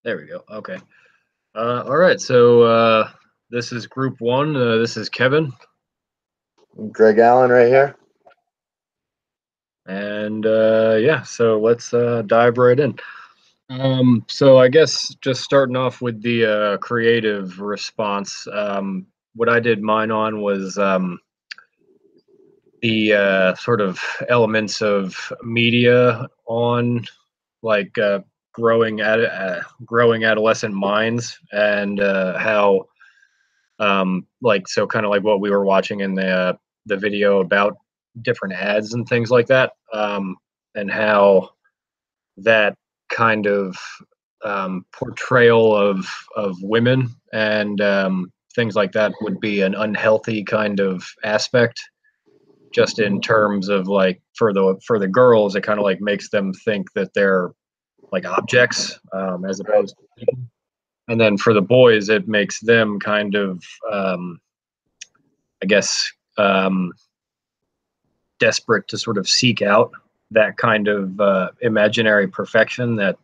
There we go. Okay. All right. So this is group one. This is Kevin, Greg Allen right here. and yeah. So let's dive right in. So I guess just starting off with the creative response. What I did mine on was the sort of elements of media on like growing adolescent minds and how like so kind of like what we were watching in the video about different ads and things like that, and how that kind of portrayal of women and things like that would be an unhealthy kind of aspect, just in terms of like for the girls it kind of like makes them think that they're like objects, as opposed to people. And then for the boys it makes them kind of I guess, desperate to sort of seek out that kind of imaginary perfection that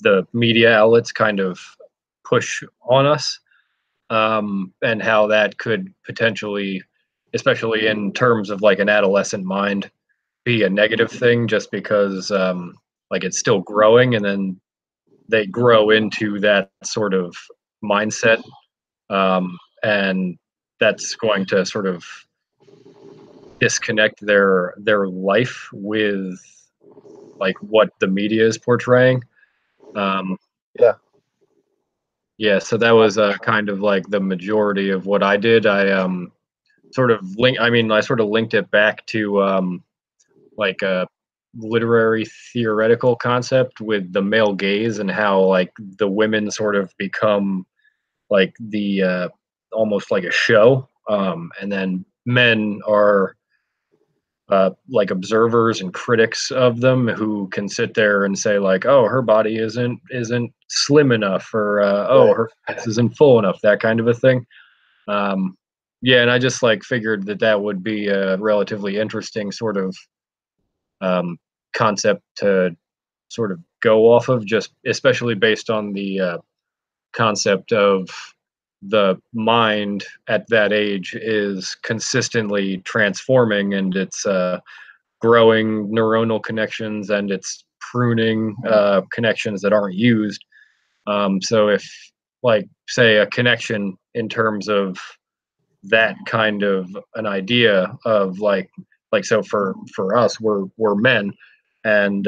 the media outlets kind of push on us, and how that could potentially, especially in terms of like an adolescent mind, be a negative thing just because like it's still growing and then they grow into that sort of mindset, and that's going to sort of disconnect their life with like what the media is portraying. Um, Yeah. yeah, so that was kind of like the majority of what I did. I sort of link. I mean, I sort of linked it back to like a literary theoretical concept with the male gaze and how like the women sort of become like the almost like a show, and then men are like observers and critics of them who can sit there and say like, oh, her body isn't slim enough, or oh, Right. her ass isn't full enough, that kind of a thing. um, yeah, and I just like figured that that would be a relatively interesting sort of um, concept to sort of go off of, just especially based on the concept of the mind at that age is consistently transforming, and it's growing neuronal connections and it's pruning connections that aren't used. So if, like, say a connection in terms of that kind of an idea of like so for us, we're men, and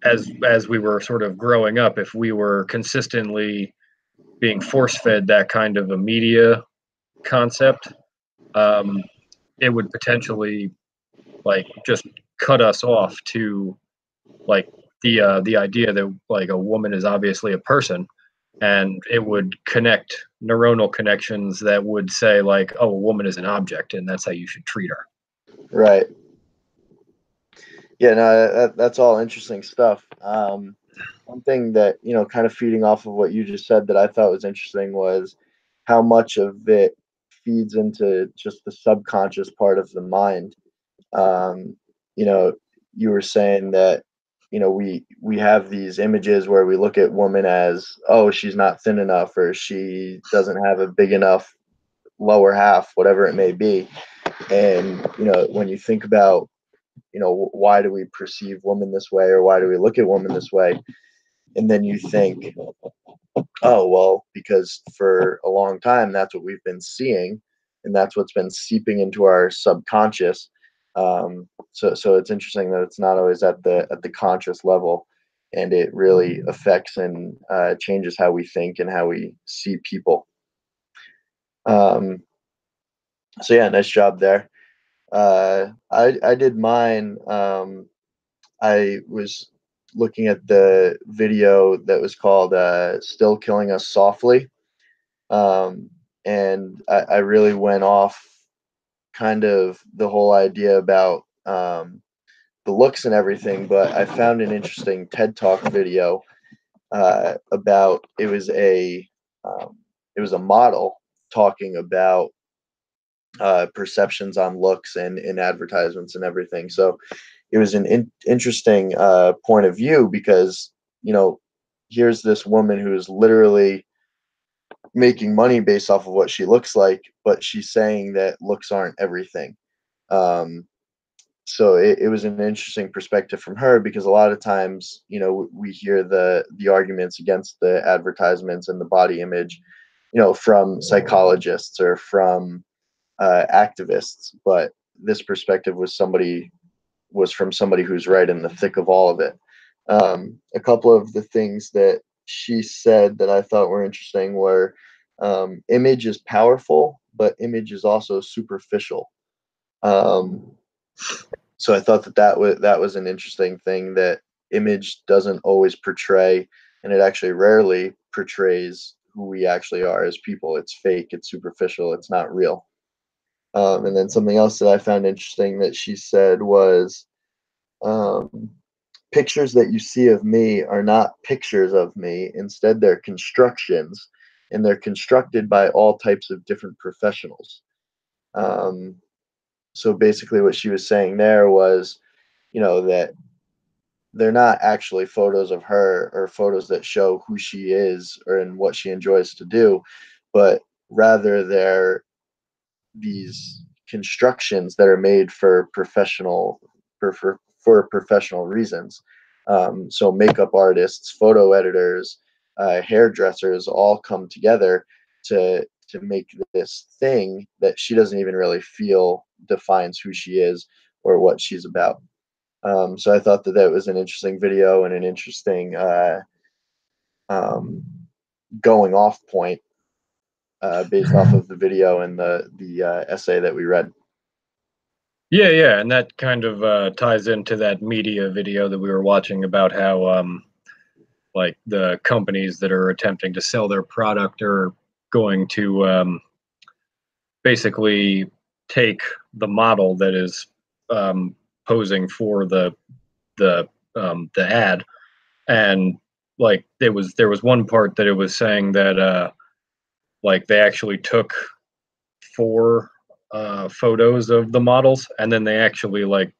as we were sort of growing up, if we were consistently being force fed that kind of a media concept, um, it would potentially like just cut us off to like the idea that like a woman is obviously a person, and it would connect neuronal connections that would say like, oh, a woman is an object and that's how you should treat her. Right. Yeah. No, that's all interesting stuff. One thing that kind of feeding off of what you just said that I thought was interesting was how much of it feeds into just the subconscious part of the mind. Um, you know, you were saying that we have these images where we look at woman as, oh, she's not thin enough, or she doesn't have a big enough lower half, whatever it may be. And when you think about why do we perceive women this way, or why do we look at women this way, and then you think, oh well, because for a long time that's what we've been seeing, and that's what's been seeping into our subconscious. So it's interesting that it's not always at the conscious level, and it really affects and changes how we think and how we see people. um, so yeah, nice job there. I did mine. I was looking at the video that was called "Still Killing Us Softly," um, and I really went off kind of the whole idea about the looks and everything. But I found an interesting TED Talk video about it was a model talking about perceptions on looks and in advertisements and everything. So it was an interesting point of view because you know here's this woman who is literally making money based off of what she looks like, but she's saying that looks aren't everything. Um, so it was an interesting perspective from her, because a lot of times, you know, we hear the arguments against the advertisements and the body image, you know, from psychologists or from activists, but this perspective was from somebody who's right in the thick of all of it. A couple of the things that she said that I thought were interesting were, image is powerful, but image is also superficial. Um, so I thought that that was an interesting thing, that image doesn't always portray, and it actually rarely portrays who we actually are as people. It's fake, it's superficial, it's not real. And then something else that I found interesting that she said was, um, pictures that you see of me are not pictures of me. Instead, they're constructions, and they're constructed by all types of different professionals. Um, so basically, what she was saying there was, you know, that they're not actually photos of her or photos that show who she is or and what she enjoys to do, but rather they're these constructions that are made for professional reasons. So makeup artists, photo editors, hairdressers all come together to make this thing that she doesn't even really feel defines who she is or what she's about. So I thought that that was an interesting video and an interesting um, going off point, based off of the video and the essay that we read. Yeah, yeah, and that kind of ties into that media video that we were watching about how like the companies that are attempting to sell their product are going to basically take the model that is um, posing for the ad, and like there was one part that it was saying that like they actually took four photos of the models, and then they actually like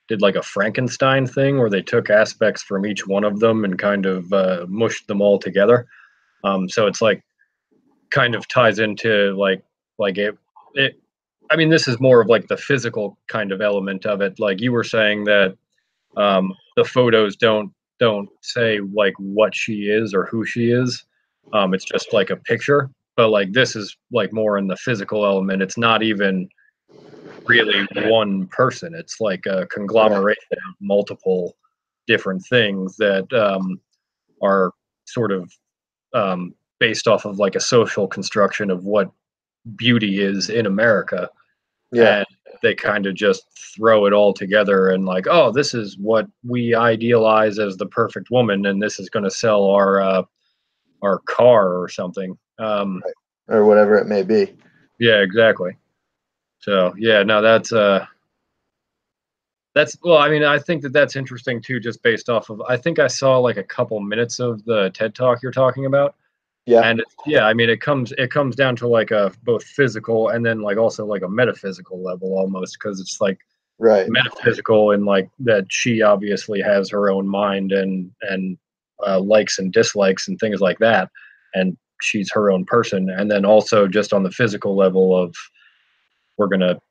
did like a Frankenstein thing where they took aspects from each one of them and kind of mushed them all together. So it's like kind of ties into like it. I mean, this is more of like the physical kind of element of it. Like you were saying that the photos don't say like what she is or who she is. It's just like a picture. But like this is like more in the physical element. It's not even really one person. It's like a Right. conglomeration of multiple different things that are sort of based off of like a social construction of what beauty is in America. Yeah. And they kind of just throw it all together and like, oh, this is what we idealize as the perfect woman, and this is going to sell our car or something. Right. Or whatever it may be. Yeah, exactly. So yeah, no, that's well, I mean, I think that that's interesting too, just based off of. I think I saw like a couple minutes of the TED talk you're talking about, Yeah. and yeah, I mean, it comes down to like a both physical and then like also like a metaphysical level almost, because it's like Right. metaphysical and like that she obviously has her own mind and likes and dislikes and things like that, and she's her own person, and then also just on the physical level of we're gonna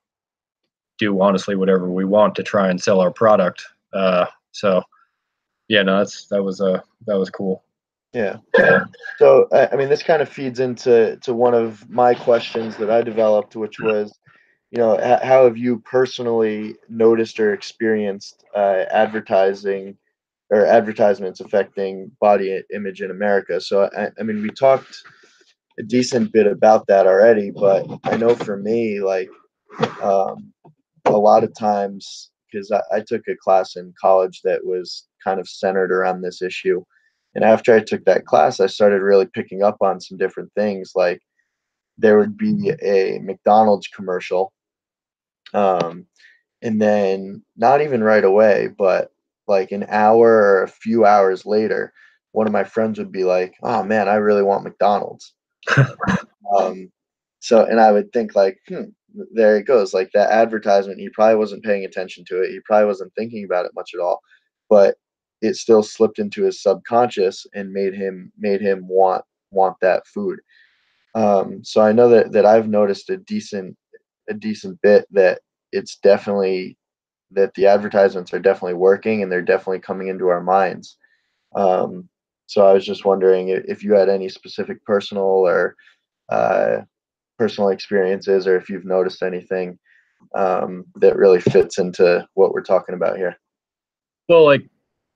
do honestly whatever we want to try and sell our product. So yeah, no, that was cool. Yeah. So I mean, this kind of feeds into one of my questions that I developed, which was, you know, how have you personally noticed or experienced advertising or advertisements affecting body image in America? So I mean, we talked a decent bit about that already, but I know for me, like, um, a lot of times, because I took a class in college that was kind of centered around this issue. And after I took that class, I started really picking up on some different things. Like there would be a McDonald's commercial, um, and then not even right away, but like an hour or a few hours later, one of my friends would be like, "Oh man, I really want McDonald's." Um, so, and I would think like, there it goes. Like that advertisement, he probably wasn't paying attention to it. He probably wasn't thinking about it much at all. But it still slipped into his subconscious and made him want that food. So I know that I've noticed a decent bit that it's definitely that the advertisements are definitely working and they're definitely coming into our minds. Um, so I was just wondering if you had any specific uh, personal experiences, or if you've noticed anything that really fits into what we're talking about here. Well,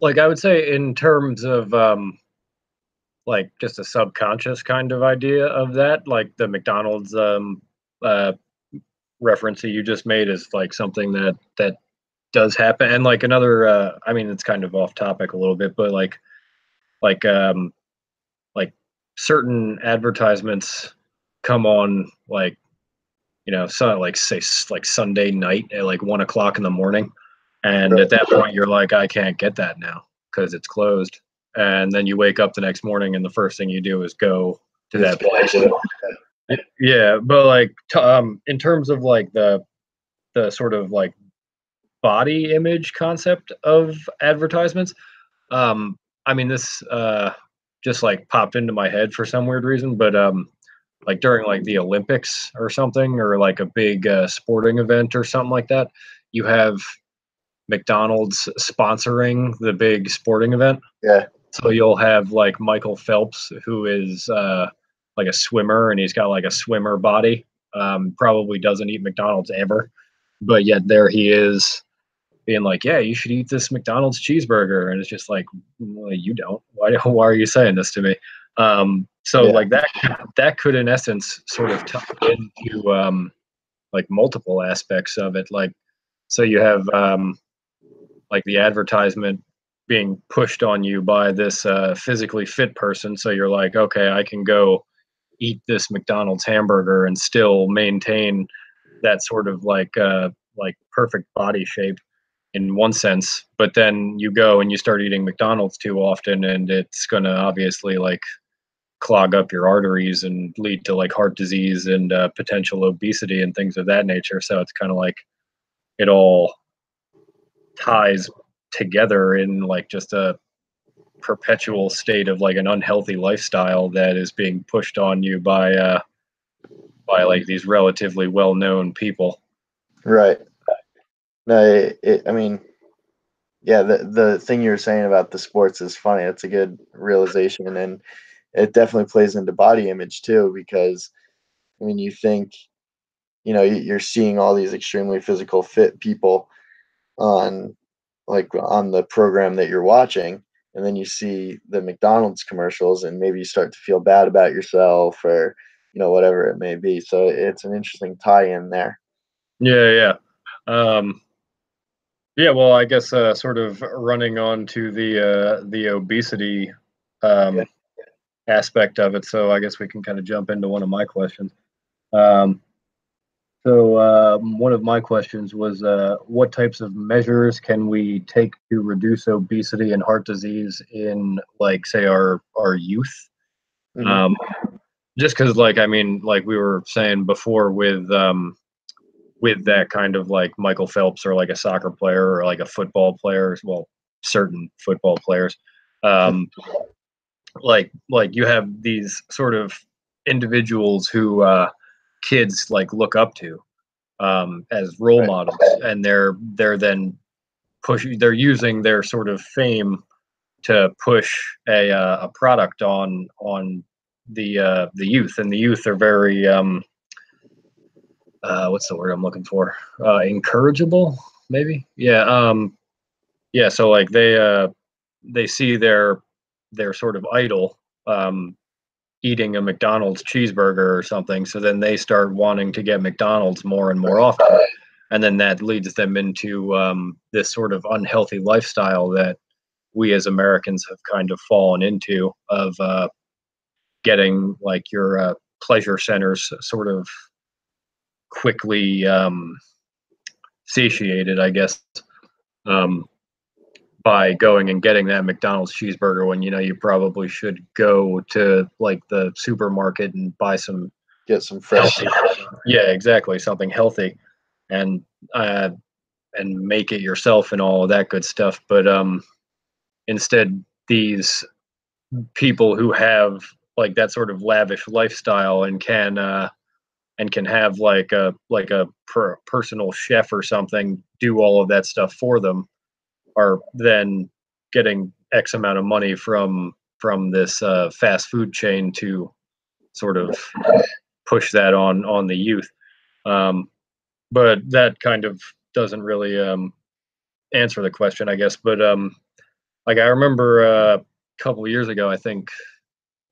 like I would say in terms of like just a subconscious kind of idea of that, like the McDonald's uh reference that you just made is like something that does happen. And like another I mean it's kind of off topic a little bit, but like um like certain advertisements come on like so like say like Sunday night at like 1 o'clock in the morning, and at that point you're like, I can't get that now because it's closed. And then you wake up the next morning and the first thing you do is go to that place. Yeah, but like in terms of like the sort of like body image concept of advertisements, um I mean this just like popped into my head for some weird reason, but like during like the Olympics or something, or like a big sporting event or something like that, you have McDonald's sponsoring the big sporting event. Yeah. So you'll have like Michael Phelps, who is like a swimmer, and he's got like a swimmer body. Probably doesn't eat McDonald's ever, but yet there he is being like, "Yeah, you should eat this McDonald's cheeseburger," and it's just like, well, you don't. Why are you saying this to me? So Yeah. like that could in essence sort of tie into like multiple aspects of it. Like, so you have like the advertisement being pushed on you by this physically fit person. So you're like, okay, I can go eat this McDonald's hamburger and still maintain that sort of like perfect body shape in one sense. But then you go and you start eating McDonald's too often, and it's going to obviously like clog up your arteries and lead to like heart disease and potential obesity and things of that nature. So it's kind of like it all ties together in like just a perpetual state of like an unhealthy lifestyle that is being pushed on you by like these relatively well-known people. Right. No, I mean, yeah, the thing you were saying about the sports is funny. It's a good realization, and it definitely plays into body image too, because I mean, you think, you're seeing all these extremely physical fit people on on the program that you're watching, and then you see the McDonald's commercials and maybe you start to feel bad about yourself, or whatever it may be. So it's an interesting tie in there. Yeah, yeah. Yeah, well, I guess sort of running on to the obesity Yeah. um, aspect of it. So I guess we can kind of jump into one of my questions. Um, one of my questions was, what types of measures can we take to reduce obesity and heart disease in, like, say, our youth? Hmm. Um, just because, like, I mean, like we were saying before, with that kind of like Michael Phelps, or like a soccer player, or like a football player, well, certain football players, um, like you have these sort of individuals who kids like look up to as role Right. models, and they're then they're using their sort of fame to push a product on the youth, and the youth are very what's the word I'm looking for? Incorrigible, maybe. Yeah. Yeah. So like they see their sort of idol eating a McDonald's cheeseburger or something, so then they start wanting to get McDonald's more and more often, and then that leads them into this sort of unhealthy lifestyle that we as Americans have kind of fallen into, of getting like your pleasure centers sort of quickly satiated, I guess, um, by going and getting that McDonald's cheeseburger when you probably should go to like the supermarket and buy some Get some fresh. healthy. Yeah, exactly, something healthy, and uh, and make it yourself and all of that good stuff. But instead these people who have like that sort of lavish lifestyle and can have like a personal chef or something do all of that stuff for them are then getting X amount of money from this fast food chain to sort of push that on the youth. Um, but that kind of doesn't really answer the question, I guess. But like I remember a couple of years ago, I think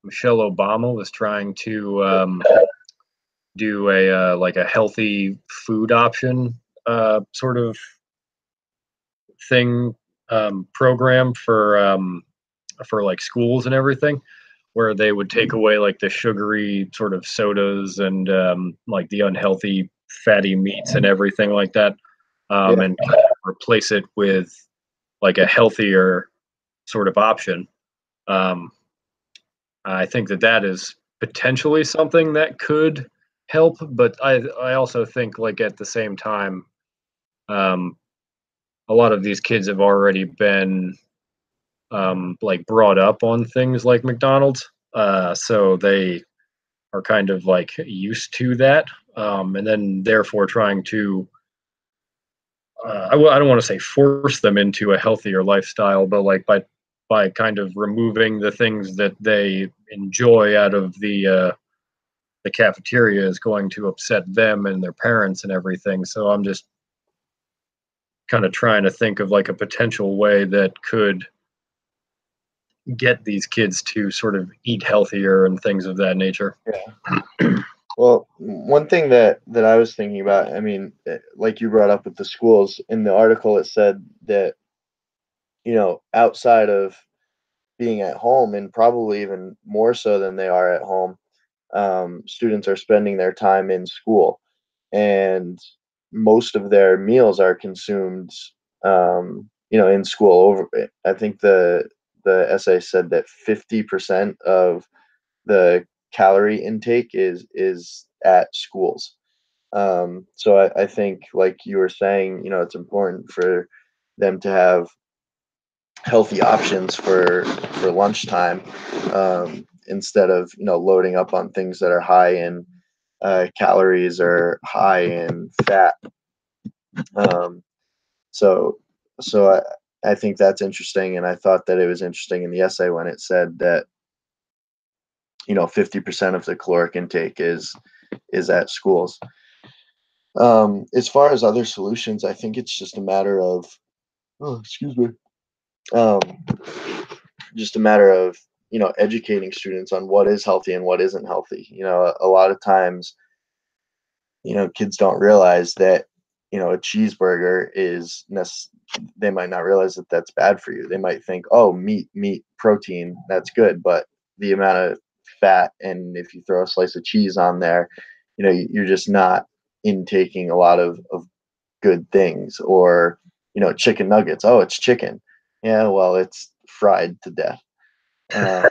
Michelle Obama was trying to do a like a healthy food option sort of thing program for like schools and everything, where they would take away like the sugary sort of sodas and like the unhealthy fatty meats and everything like that, Yeah. and kind of replace it with like a healthier sort of option. Um, I think that that is potentially something that could help, but I also think like at the same time, um, a lot of these kids have already been like brought up on things like McDonald's, so they are kind of like used to that, and then therefore trying to I don't want to say force them into a healthier lifestyle, but like by kind of removing the things that they enjoy out of the cafeteria is going to upset them and their parents and everything. So I'm just kind of trying to think of like a potential way that could get these kids to sort of eat healthier and things of that nature. Yeah. Well, one thing that I was thinking about, I mean, like you brought up with the schools, in the article it said that, outside of being at home, and probably even more so than they are at home, students are spending their time in school, and most of their meals are consumed, in school. I think the essay said that 50% of the calorie intake is at schools. So I think, like you were saying, it's important for them to have healthy options for lunchtime, instead of loading up on things that are high in calories or high in fat. Um, so I think that's interesting, and I thought that it was interesting in the essay when it said that 50% of the caloric intake is at schools. As far as other solutions, I think it's just a matter of, oh, excuse me, um, just a matter of educating students on what is healthy and what isn't healthy. A lot of times, kids don't realize that a cheeseburger they might not realize that that's bad for you. They might think, oh, meat, protein, that's good, but the amount of fat, and if you throw a slice of cheese on there, you're just not intaking a lot of good things. Or chicken nuggets, oh, it's chicken. Yeah, well, it's fried to death. uh,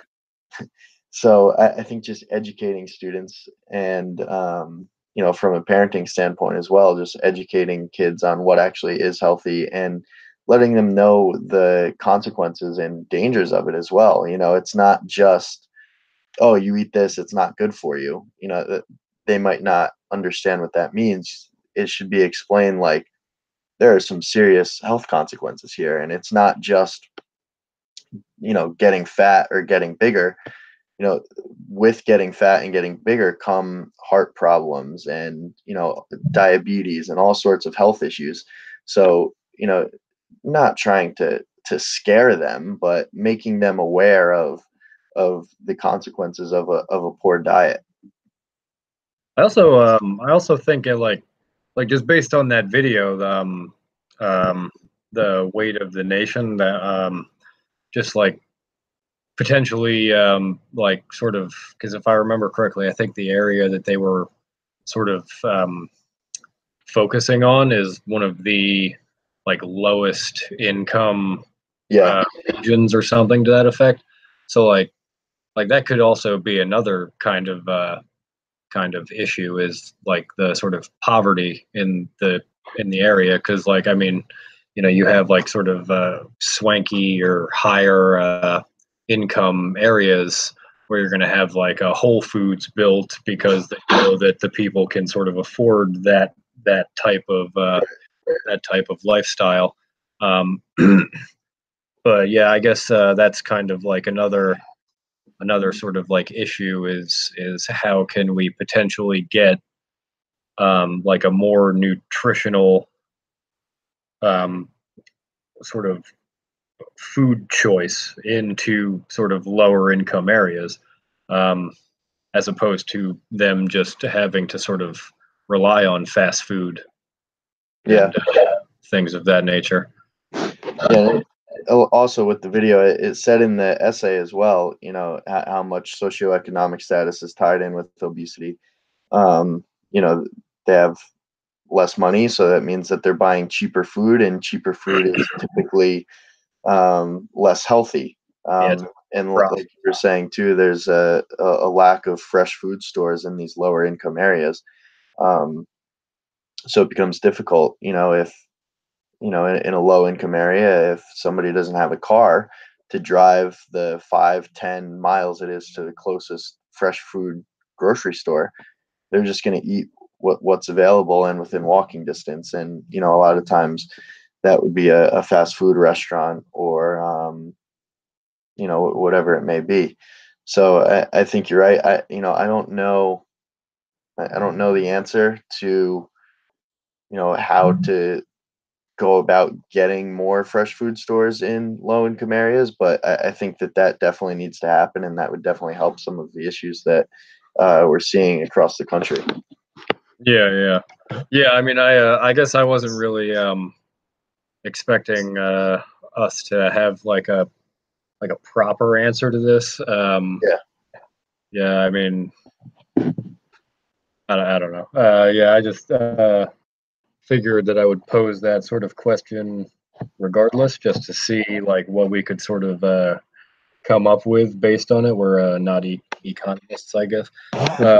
so I think just educating students, and from a parenting standpoint as well, just educating kids on what actually is healthy, and letting them know the consequences and dangers of it as well. It's not just, oh, you eat this, it's not good for you. That they might not understand what that means. It should be explained like there are some serious health consequences here, and it's not just getting fat or getting bigger. With getting fat and getting bigger come heart problems and diabetes and all sorts of health issues. So not trying to scare them, but making them aware of the consequences of a poor diet. I also think it like just based on that video, um, the weight of the nation, that just like potentially like sort of, because if I remember correctly, I think the area that they were sort of focusing on is one of the like lowest income Yeah. regions or something to that effect. So like that could also be another kind of issue, is like the sort of poverty in the area, because like I mean you have like sort of swanky or higher income areas where you're going to have like a Whole Foods built because they know that the people can sort of afford that type of lifestyle. Um, but yeah, I guess that's kind of like another sort of like issue is how can we potentially get like a more nutritional um, sort of food choice into sort of lower income areas, um, as opposed to them just having to sort of rely on fast food Yeah. and things of that nature. Yeah. Also, with the video, it said in the essay as well, how much socioeconomic status is tied in with obesity. You know, they have less money, so that means that they're buying cheaper food, and cheaper food is typically less healthy. Yeah, it's And rough. like you were saying too, there's a lack of fresh food stores in these lower income areas. Um, so it becomes difficult, if in a low income area, if somebody doesn't have a car to drive the 5-10 miles it is to the closest fresh food grocery store, they're just going to eat what's available and within walking distance. And a lot of times that would be a fast food restaurant, or whatever it may be. So I think you're right. I don't know. I don't know the answer to how to go about getting more fresh food stores in low income areas, but I think that definitely needs to happen, and that would definitely help some of the issues that we're seeing across the country. Yeah. I mean, I guess I wasn't really expecting us to have like a proper answer to this. Yeah. Yeah, I mean, I don't know. Yeah, I just figured that I would pose that sort of question regardless, just to see like what we could sort of come up with based on it. We're not economists, I guess. Uh,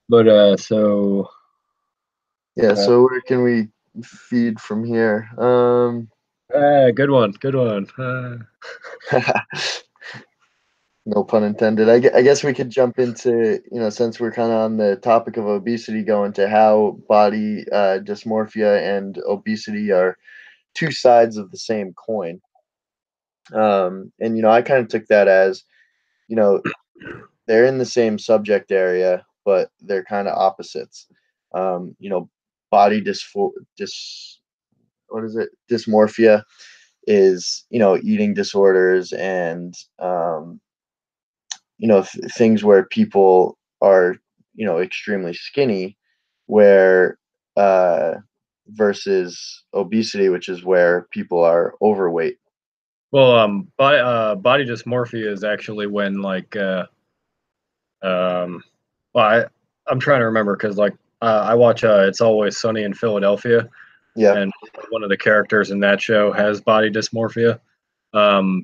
but Yeah. uh, So where can we feed from here? good one, good one. No pun intended. I guess we could jump into, since we're kind of on the topic of obesity, go into how body dysmorphia and obesity are two sides of the same coin. And, I kind of took that as, you know, they're in the same subject area, but they're kind of opposites. You know, body what is it? Dysmorphia is, eating disorders and, things where people are, extremely skinny, where uh, versus obesity, which is where people are overweight. Well, body dysmorphia is actually when like um, well, I'm trying to remember because like I watch It's Always Sunny in Philadelphia, Yeah. and one of the characters in that show has body dysmorphia.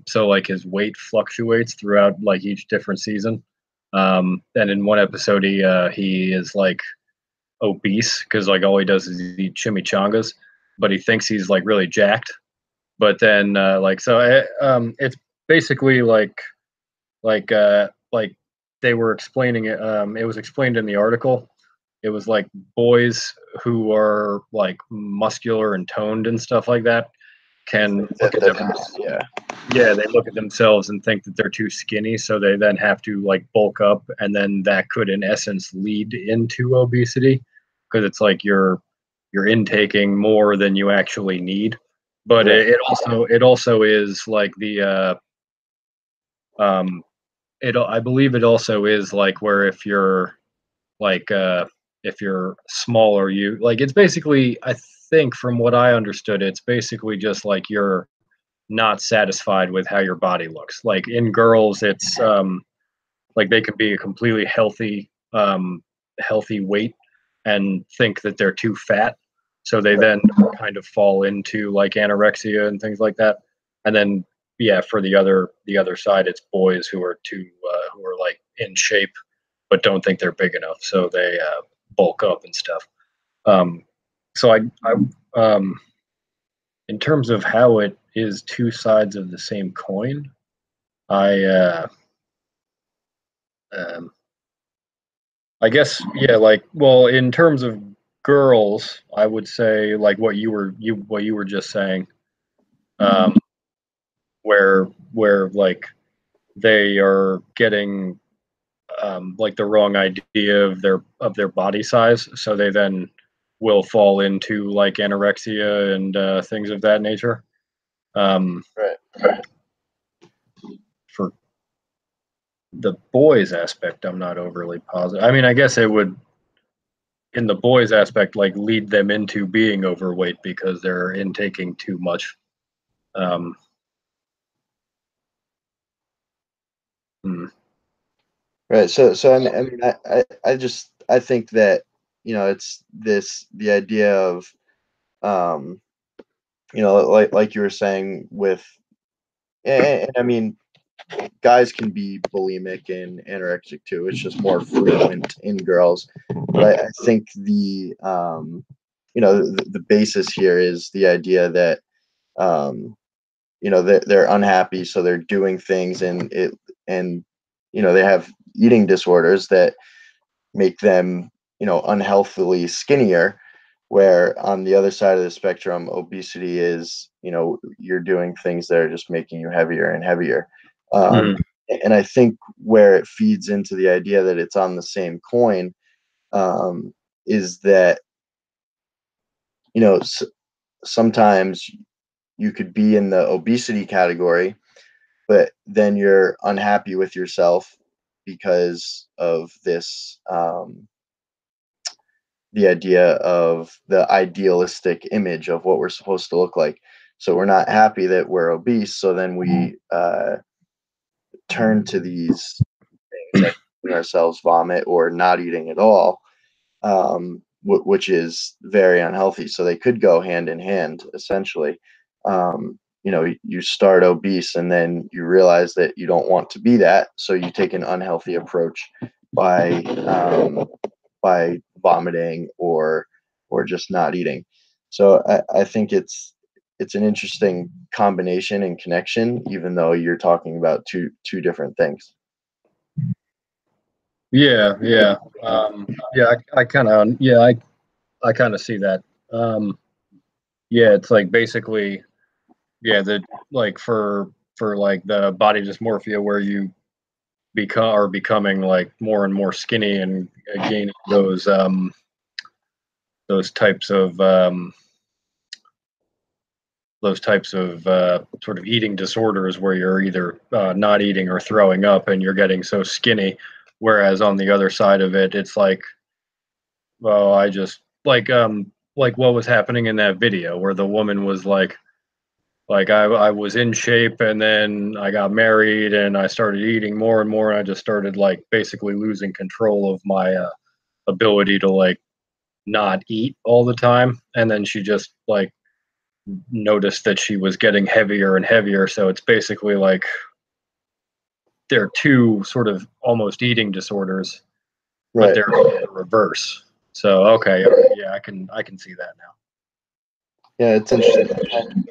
So like his weight fluctuates throughout like each different season. And in one episode, he is like obese because like all he does is eat chimichangas, but he thinks he's like really jacked. But then it's basically like they were explaining it. It was explained in the article. It was like boys who are like muscular and toned and stuff like that can look at them. Yeah. Yeah, they look at themselves and think that they're too skinny, so they then have to like bulk up, and then that could, in essence, lead into obesity because it's like you're intaking more than you actually need. But Yeah. it also is like um it I believe it also is like where like if you're smaller, you like it's basically I think from what I understood, it's basically just like you're not satisfied with how your body looks. Like in girls, it's like they can be a completely healthy weight and think that they're too fat. So they then kind of fall into like anorexia and things like that. And then yeah, for the other side, it's boys who are like in shape but don't think they're big enough, so they bulk up and stuff. Um, so I in terms of how it is two sides of the same coin, I um, I guess yeah, like well, in terms of girls, I would say like what you were just saying, um, where like they are getting like the wrong idea of their body size, so they then will fall into like anorexia and things of that nature. Um, Right. for the boys aspect, I'm not overly positive. I mean, I guess it would in the boys aspect like lead them into being overweight because they're intaking too much. Um, hmm. Right. So I think that, it's the idea of, um, like you were saying with, and I mean, guys can be bulimic and anorexic too. It's just more frequent in girls. But I think the basis here is the idea that, um, they're unhappy, so they're doing things, and they have eating disorders that make them, unhealthily skinnier. Where on the other side of the spectrum, obesity is, you're doing things that are just making you heavier and heavier. Hmm. And I think where it feeds into the idea that it's on the same coin, um, is that, you know, s- sometimes you could be in the obesity category, but then you're unhappy with yourself because of this, the idea of the idealistic image of what we're supposed to look like. So we're not happy that we're obese. So then we turn to these things like making ourselves vomit or not eating at all, which is very unhealthy. So they could go hand in hand, essentially. You start obese and then you realize that you don't want to be that. So you take an unhealthy approach by vomiting or just not eating. So I think it's an interesting combination and connection, even though you're talking about two different things. Yeah, yeah, yeah. I kind of yeah, I kind of see that. Um, yeah, it's like basically yeah, the like for like the body dysmorphia where you becoming like more and more skinny and gaining those types of sort of eating disorders where you're either not eating or throwing up and you're getting so skinny. Whereas on the other side of it, it's like, well, I just like what was happening in that video where the woman was like I was in shape and then I got married and I started eating more and more and I just started like basically losing control of my ability to like not eat all the time and then she just like noticed that she was getting heavier and heavier, so it's basically like they're two sort of almost eating disorders but Right. they're the reverse. So okay, yeah, I can see that now. Yeah, it's interesting.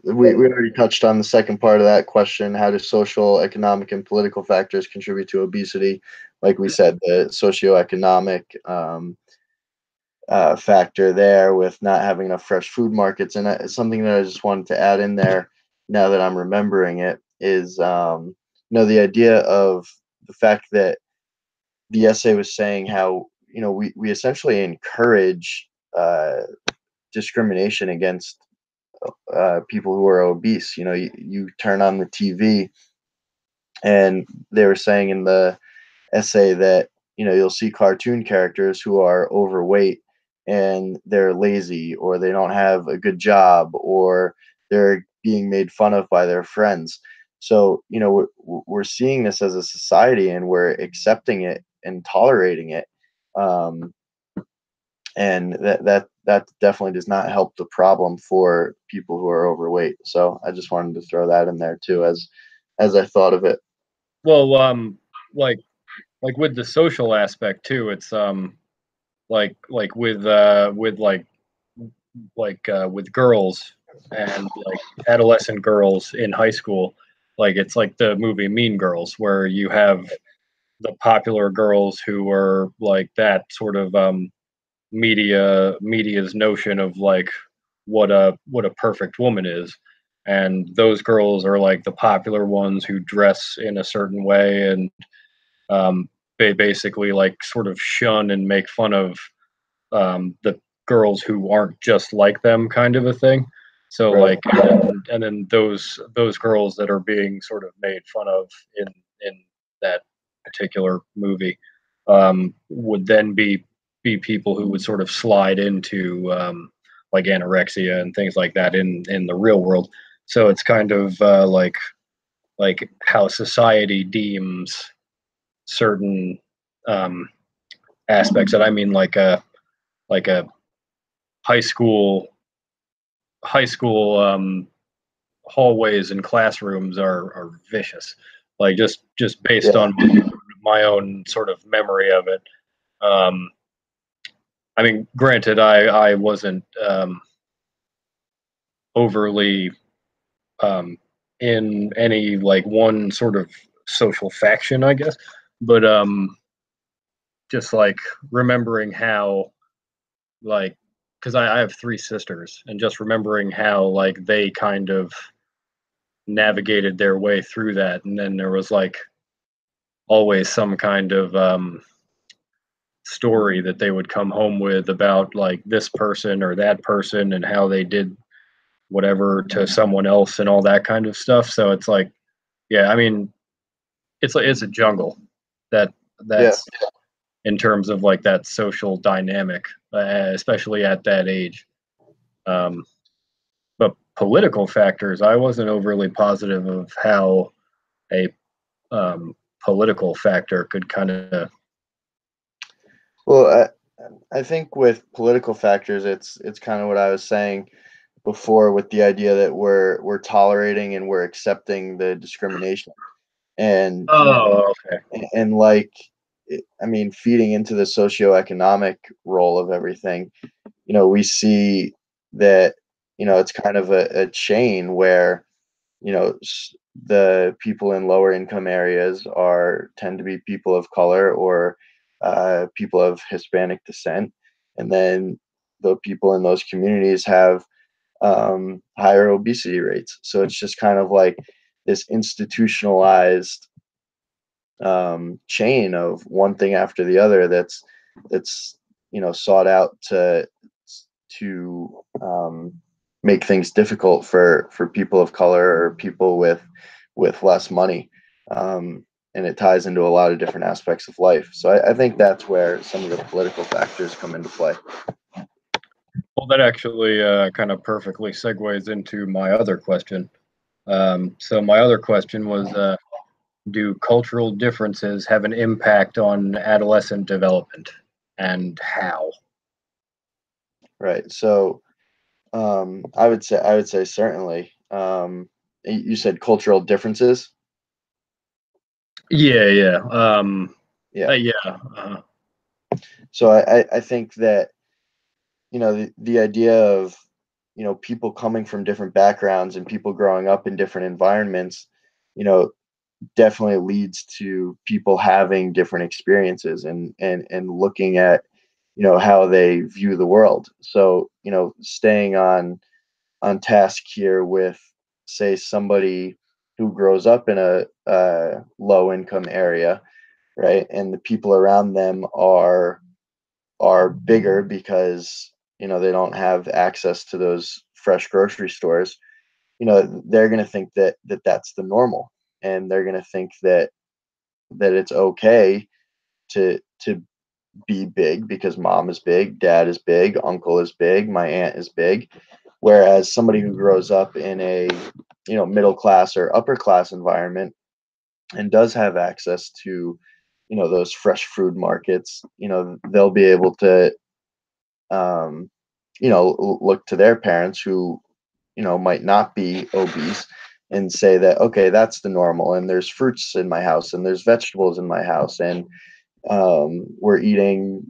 We already touched on the second part of that question. How do social, economic, and political factors contribute to obesity? Like we said, the socioeconomic, factor there with not having enough fresh food markets. And something that I just wanted to add in there, now that I'm remembering it, is, the idea of the fact that the essay was saying how, we essentially encourage discrimination against people who are obese. You turn on the TV, and they were saying in the essay that, you'll see cartoon characters who are overweight and they're lazy or they don't have a good job or they're being made fun of by their friends. So, we're seeing this as a society and we're accepting it and tolerating it. Um, and that definitely does not help the problem for people who are overweight. So I just wanted to throw that in there too, as I thought of it. Well, like like with the social aspect too, it's like with with girls. and like adolescent girls in high school. Like it's like the movie Mean Girls, where you have the popular girls who are like that sort of media's notion of like what a perfect woman is, and those girls are like the popular ones who dress in a certain way, and they basically like sort of shun and make fun of the girls who aren't just like them, kind of a thing. So Right. like, and then those girls that are being sort of made fun of in that particular movie would then be people who would sort of slide into like anorexia and things like that in the real world. So it's kind of like how society deems certain um, aspects. And I mean like a high school high school hallways and classrooms are vicious. Like just based Yeah. on my own sort of memory of it. Um, I mean, granted, I wasn't overly um, in any like one sort of social faction, I guess, but just like remembering how like because I have three sisters, and just remembering how like they kind of navigated their way through that, and then there was like always some kind of story that they would come home with about like this person or that person and how they did whatever to someone else and all that kind of stuff. So it's like, yeah, I mean, it's like it's a jungle that Yeah. that's in terms of like that social dynamic, especially at that age. Um, but political factors, I wasn't overly positive of how a political factor could kind of. Well, I think with political factors, it's kind of what I was saying before with the idea that we're tolerating and we're accepting the discrimination, and Oh, okay. like I mean, feeding into the socioeconomic role of everything, we see that it's kind of a chain where the people in lower income areas are tend to be people of color or people of Hispanic descent, and then the people in those communities have higher obesity rates. So it's just kind of like this institutionalized chain of one thing after the other that's sought out to make things difficult for people of color or people with less money. And it ties into a lot of different aspects of life. So I think that's where some of the political factors come into play. Well, that actually kind of perfectly segues into my other question. So my other question was, do cultural differences have an impact on adolescent development, and how? Right. So I would say certainly. You said cultural differences. Yeah, yeah, Yeah. yeah. So I think that the idea of people coming from different backgrounds and people growing up in different environments, you know definitely leads to people having different experiences and looking at how they view the world. So staying on task here with, say, somebody who grows up in a low income area, right, and the people around them are bigger because they don't have access to those fresh grocery stores. They're going to think that that's the normal, and they're going to think that it's okay to be big because mom is big, dad is big, uncle is big, my aunt is big. Whereas somebody who grows up in a middle class or upper class environment and does have access to those fresh food markets, they'll be able to um, look to their parents who might not be obese and say that, okay, that's the normal, and there's fruits in my house and there's vegetables in my house, and we're eating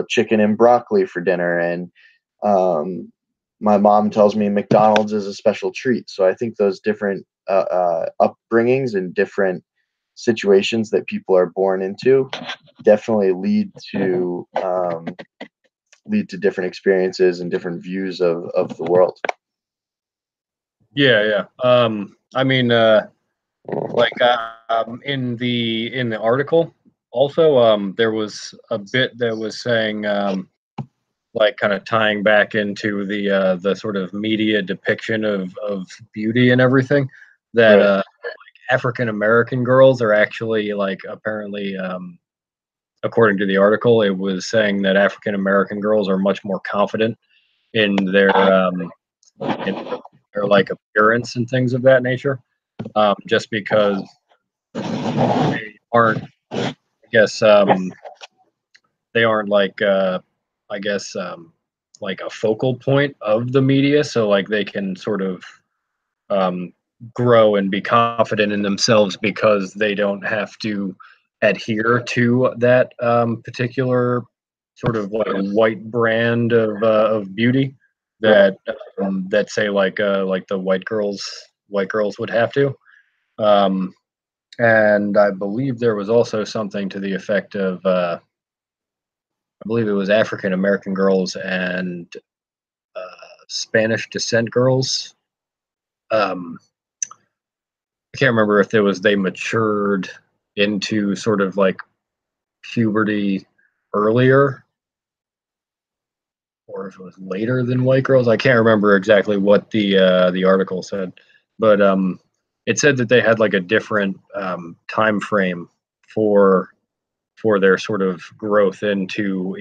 chicken and broccoli for dinner, and um, my mom tells me McDonald's is a special treat. So I think those different upbringings and different situations that people are born into definitely lead to different experiences and different views of the world. Yeah, yeah. I mean, like in the article, also, there was a bit that was saying, like, kind of tying back into the sort of media depiction of beauty and everything, that Right. African American girls are actually, like, apparently, according to the article, it was saying that African American girls are much more confident in their like appearance and things of that nature, just because they aren't, I guess, they aren't like, I guess, like a focal point of the media, so like they can sort of um, grow and be confident in themselves because they don't have to adhere to that particular sort of like white brand of beauty that that say like the white girls would have to. Um, and I believe there was also something to the effect of I believe it was African American girls and uh, Spanish descent girls. Um, I can't remember if it was they matured into sort of like puberty earlier or if it was later than white girls. I can't remember exactly what the article said, but it said that they had like a different time frame for for their sort of growth into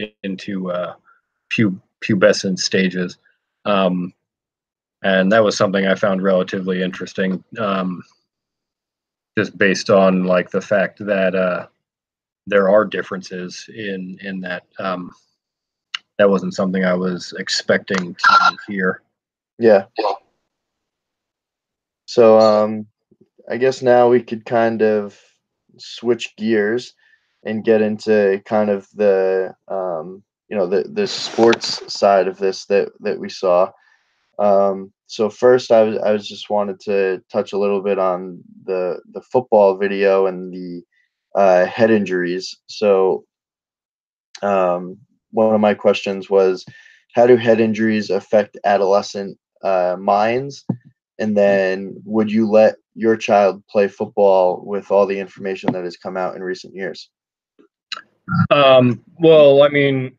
pubescent stages. Um, and that was something I found relatively interesting, just based on like the fact that there are differences in that. That wasn't something I was expecting to hear. Yeah. So I guess now we could kind of switch gears and get into kind of the sports side of this that we saw. So first, I was just wanted to touch a little bit on the football video and the head injuries. So one of my questions was, how do head injuries affect adolescent minds? And then, would you let your child play football with all the information that has come out in recent years? Well, I mean,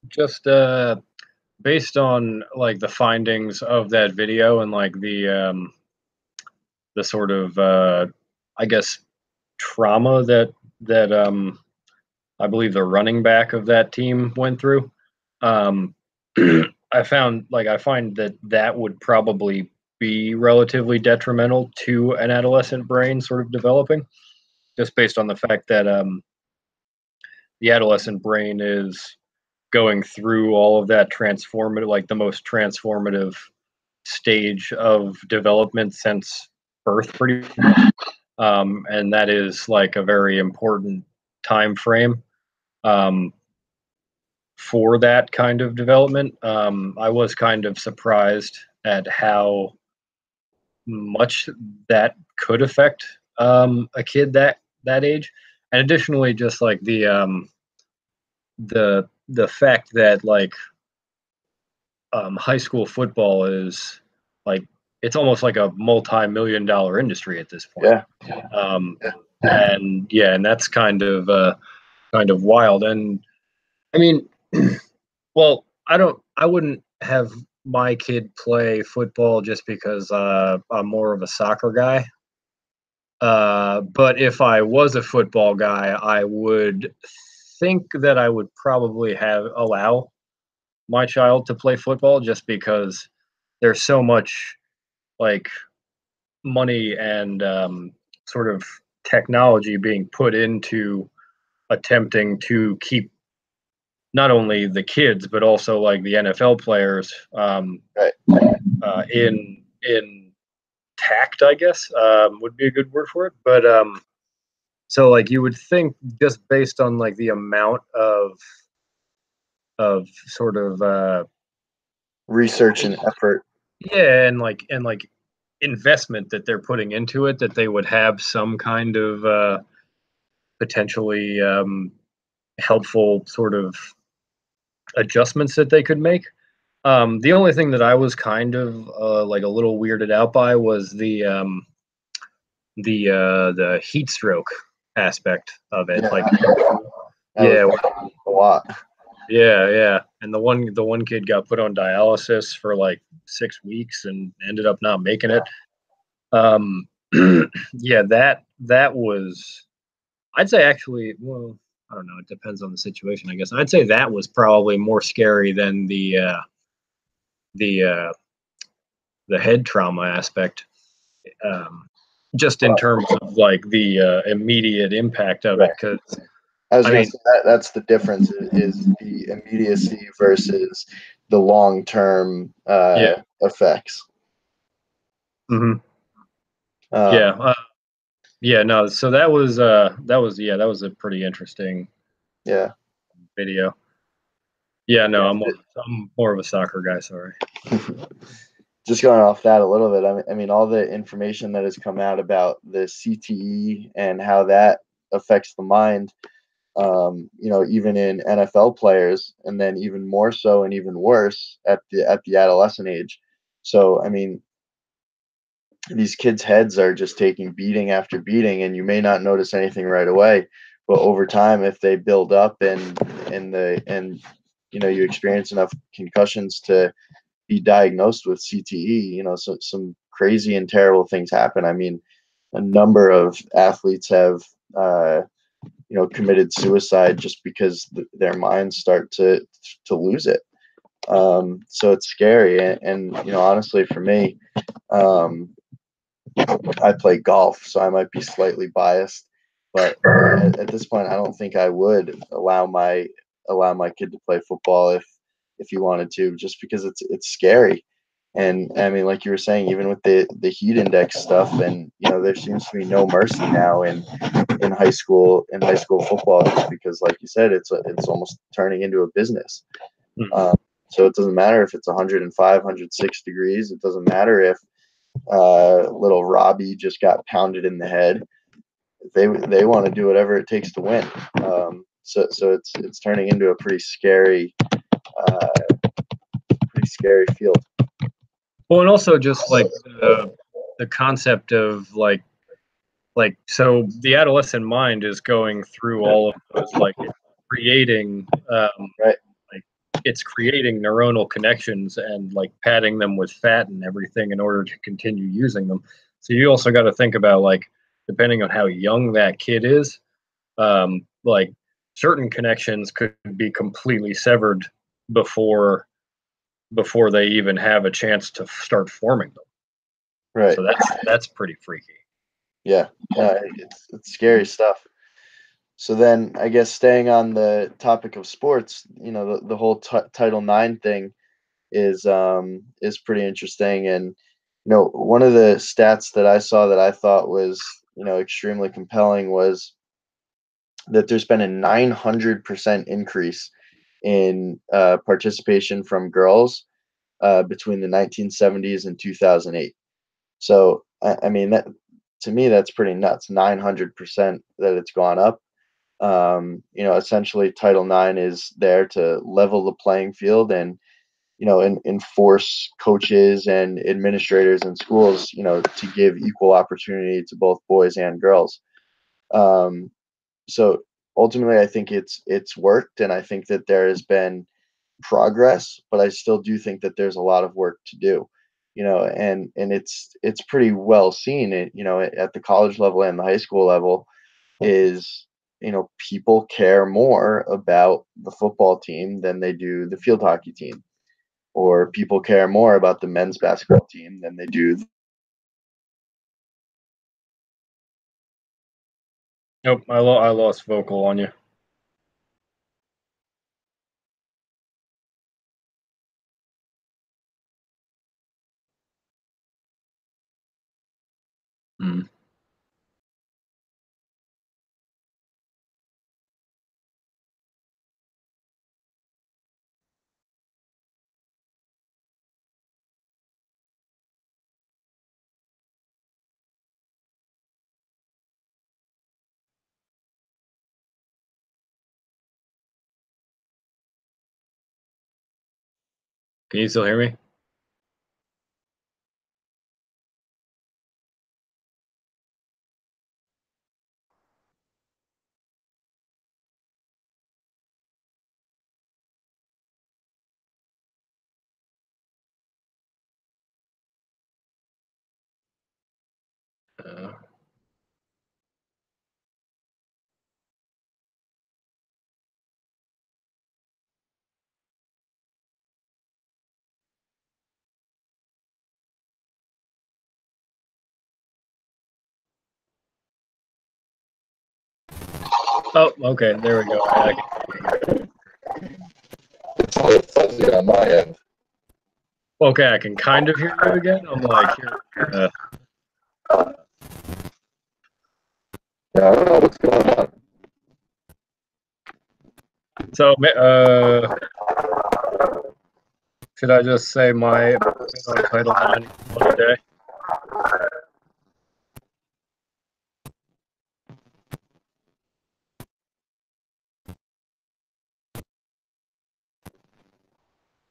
just based on like the findings of that video and like the sort of I guess trauma that I believe the running back of that team went through. Um, I find that that would probably be relatively detrimental to an adolescent brain sort of developing, just based on the fact that the adolescent brain is going through all of that transformative, like the most transformative stage of development since birth, pretty much. And that is like a very important time frame um, for that kind of development. I was kind of surprised at how much that could affect a kid that age, and additionally, just like the fact that like high school football is like it's almost like a multi-million-dollar industry at this point. Yeah, Um, and yeah, and that's kind of wild. And I mean, well, I wouldn't have my kid play football just because I'm more of a soccer guy. But if I was a football guy, I would think that I would probably have allow my child to play football just because there's so much like money and sort of technology being put into attempting to keep not only the kids but also like the NFL players right. in tact, I guess would be a good word for it. But so like you would think just based on like the amount of sort of research and effort. Yeah, and investment that they're putting into it, that they would have some kind of potentially helpful sort of adjustments that they could make. The only thing that I was kind of like a little weirded out by was the heat stroke aspect of it. Yeah, Like, that was yeah, a lot. yeah, and the one kid got put on dialysis for like 6 weeks and ended up not making it. Um, yeah, that was, I'd say actually, well, I don't know. It depends on the situation, I guess. I'd say that was probably more scary than the uh, the head trauma aspect. Um, just in terms of like the immediate impact of Right. it, because I was I going to mean, say that's the difference is the immediacy versus the long term yeah, effects. hmm yeah, Um, yeah. No, so that was a pretty interesting yeah. video. Yeah, no, Yeah. I'm more of a soccer guy. Sorry. Just going off that a little bit, I mean, all the information that has come out about the CTE and how that affects the mind, even in NFL players, and then even more so and even worse at the adolescent age. So, I mean, these kids' heads are just taking beating after beating, and you may not notice anything right away, but over time, if they build up and you experience enough concussions to be diagnosed with CTE, so some crazy and terrible things happen. I mean, a number of athletes have committed suicide just because their minds start to lose it. So it's scary, and honestly, for me, um, I play golf, so I might be slightly biased, but at this point, I don't think I would allow my kid to play football if he wanted to, just because it's scary. And I mean, like you were saying, even with the heat index stuff, and there seems to be no mercy now in high school football, just because, like you said, it's almost turning into a business. Mhm. Um, so it doesn't matter if it's 105, 106 degrees. It doesn't matter if little Robbie just got pounded in the head. They want to do whatever it takes to win. So it's turning into a uh, pretty scary field. Well, and also just like the concept of so the adolescent mind is going through all of those, like creating Right. like it's creating neuronal connections and like padding them with fat and everything in order to continue using them. So you also got to think about, like, depending on how young that kid is, like certain connections could be completely severed before they even have a chance to start forming them. Right. So that's pretty freaky. Yeah. It's scary stuff. So then, I guess, staying on the topic of sports, the whole Title IX thing is pretty interesting. And one of the stats that I saw that I thought was extremely compelling was that there's been a 900% increase in participation from girls between the 1970s and 2008. So I mean, that to me, that's pretty nuts. 900% that it's gone up. Essentially, Title IX is there to level the playing field and enforce coaches and administrators in schools, to give equal opportunity to both boys and girls. So ultimately, I think it's worked, and I think that there has been progress, but I still do think that there's a lot of work to do. And it's pretty well seen at the college level and the high school level is people care more about the football team than they do the field hockey team, or people care more about the men's basketball team than they do. Nope, I lost vocal on you. Mm. Can you still hear me? Uh, oh, okay. There we go. It's a little fuzzy on my end. Okay, I can kind of hear you again. I'm like, Yeah, I don't know what's going on. so, should I just say my opinion on Title IX one day?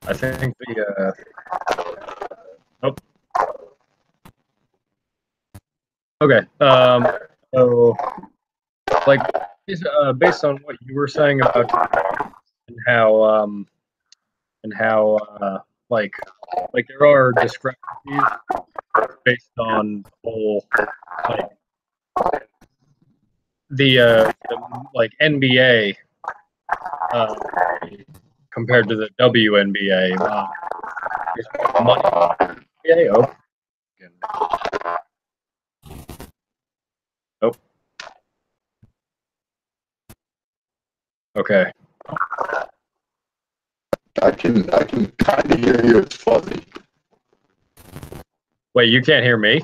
I think the oh, okay. So like based on what you were saying about and how like there are discrepancies based on the whole like the like NBA uh, compared to the WNBA. There's more money in the NBA. Oh, oh, okay. I can kind of hear you. It's fuzzy. Wait, you can't hear me?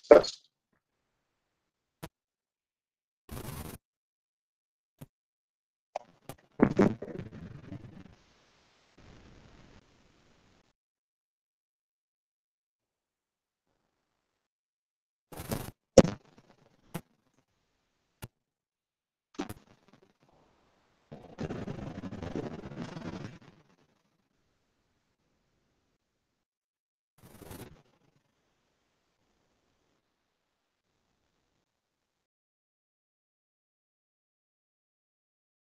That's